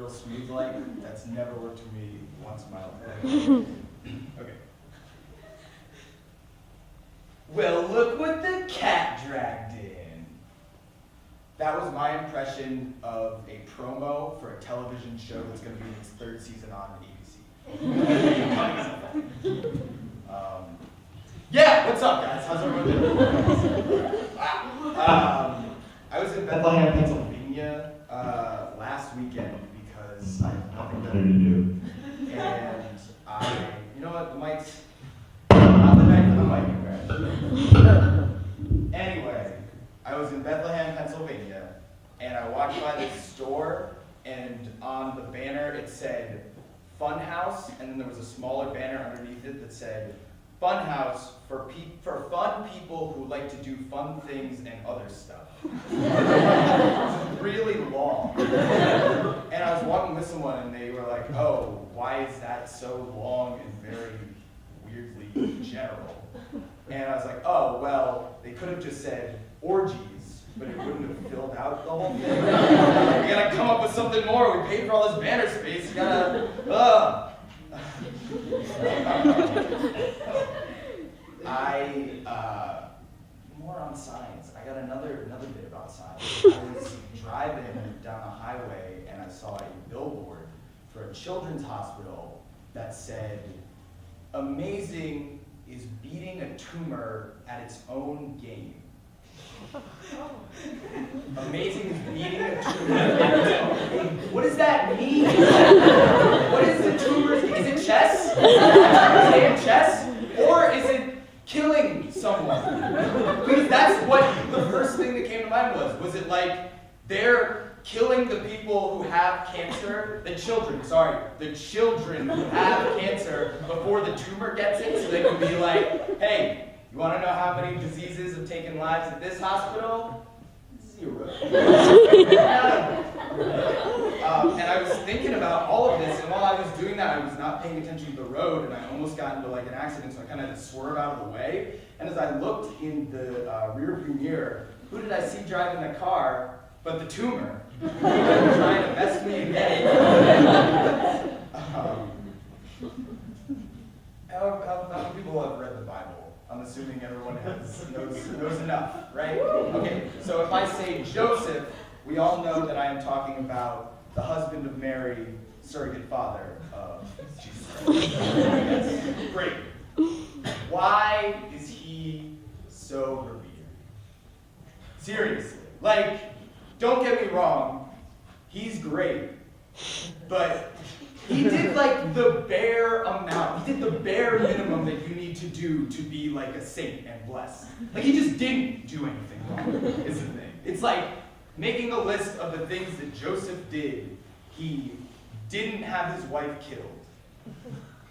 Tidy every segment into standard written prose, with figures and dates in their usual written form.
real smooth like. That's never worked for me once in my life. Okay. Well, look what the cat dragged in. That was my impression of a promo for a television show that's going to be in its third season on ABC. Yeah, what's up, guys? How's everyone doing? I was in Bethlehem, Pennsylvania last weekend because I have nothing better to do. And you know what, the mic's not the night for the mic crash. Anyway, I was in Bethlehem, Pennsylvania, and I walked by this store, and on the banner it said Fun House, and then there was a smaller banner underneath it that said Fun House for fun people who like to do fun things and other stuff. It was really long. And I was walking with someone and they were like, oh, why is that so long and very weirdly general? And I was like, oh, well, they could have just said orgies, but it wouldn't have filled out the whole thing. We gotta come up with something more. We paid for all this banner space. You gotta, more on science. I got another bit about science. I was driving down a highway and I saw a billboard for a children's hospital that said, amazing is beating a tumor at its own game. Amazing is beating a tumor at its own game. What does that mean? What is the tumor? Is it chess? Is it chess? Or is it killing someone? Because that's what the first thing that came to mind was. Was it like they're killing the people who have cancer, the children who have cancer before the tumor gets it, so they can be like, hey, you want to know how many diseases have taken lives at this hospital? 0. And I was thinking about all of this, and while I was doing that, I was not paying attention to the road, and I almost got into like an accident, so I kind of had to swerve out of the way. And as I looked in the rearview mirror, who did I see driving the car but the tumor? Trying to mess me again. How many people have read the Bible? I'm assuming everyone knows enough, right? Okay, so if I say Joseph, we all know that I am talking about the husband of Mary, surrogate father of Jesus Christ. Yes, great. Why is he so revered? Seriously, like, don't get me wrong, he's great, but he did like the bare amount, he did the bare minimum that you need to do to be like a saint and blessed. Like, he just didn't do anything wrong, is the thing. It's like making a list of the things that Joseph did. He didn't have his wife killed.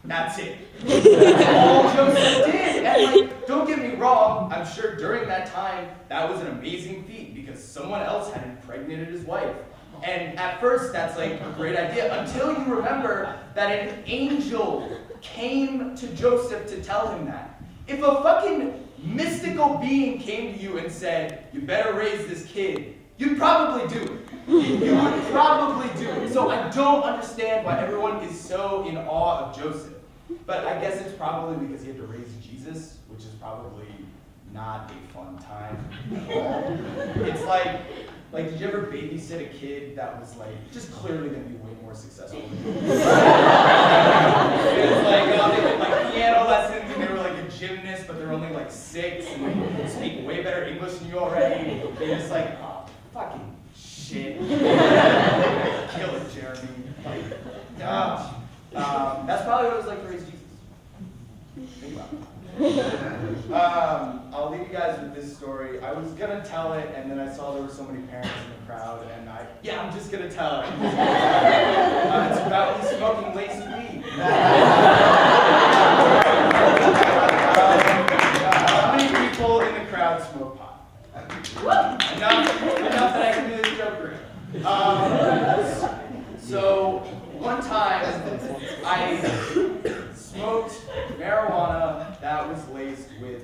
That's it. That's all Joseph did. And like, don't get me wrong, I'm sure during that time, that was an amazing feat because someone else had impregnated his wife. And at first, that's like a great idea, until you remember that an angel came to Joseph to tell him that. If a fucking mystical being came to you and said, you better raise this kid, you'd probably do it. You would probably do it. So I don't understand why everyone is so in awe of Joseph. But I guess it's probably because he had to raise Jesus, which is probably not a fun time at all. It's like, did you ever babysit a kid that was like, just clearly going to be way more successful than you? It was like, they did like piano lessons and they were like a gymnast, but they're only like 6 and they speak way better English than you already. They're just like, oh, fucking shit. Kill it, Jeremy. Like, that's probably what it was like to raise Jesus. Think about it. I'll leave you guys with this story. I was gonna tell it, and then I saw there were so many parents in the crowd, and I'm just gonna tell it. It's about me smoking lacy weed. How many people in the crowd smoke pot? Enough that I can do this joke right. So one time I smoked marijuana that was laced with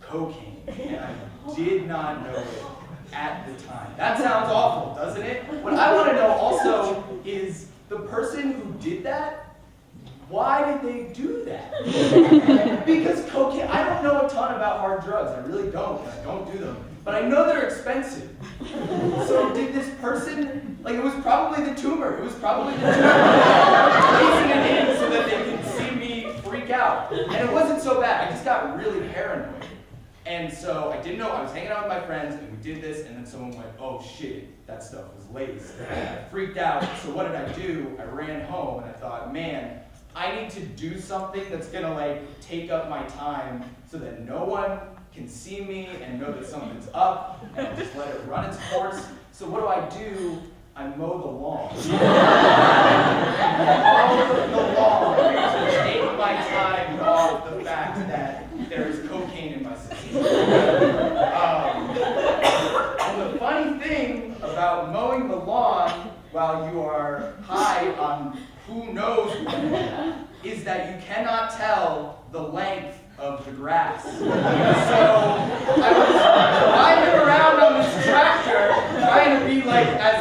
cocaine, and I did not know it at the time. That sounds awful, doesn't it? What I want to know also is, person who did that, why did they do that? Because cocaine, I don't know a ton about hard drugs. I really don't. I don't do them. But I know they're expensive. So did this person, like it was probably the tumor. It was probably the tumor. Placing it in so that they could see me freak out. And it wasn't so bad. I just got really paranoid. And so I didn't know. I was hanging out with my friends and we did this and then someone went, oh shit, that stuff was laced. I freaked out. So what did I do? I ran home and I thought, man, I need to do something that's gonna like take up my time so that no one can see me and know that something's up and I'll just let it run its course. So what do? I mow the lawn. Mow the lawn to take my time off the fact that there is cocaine in my system. And the funny thing about mowing the lawn while you are high on who knows what is that you cannot tell the length of the grass. So I was driving around on this tractor trying to be like as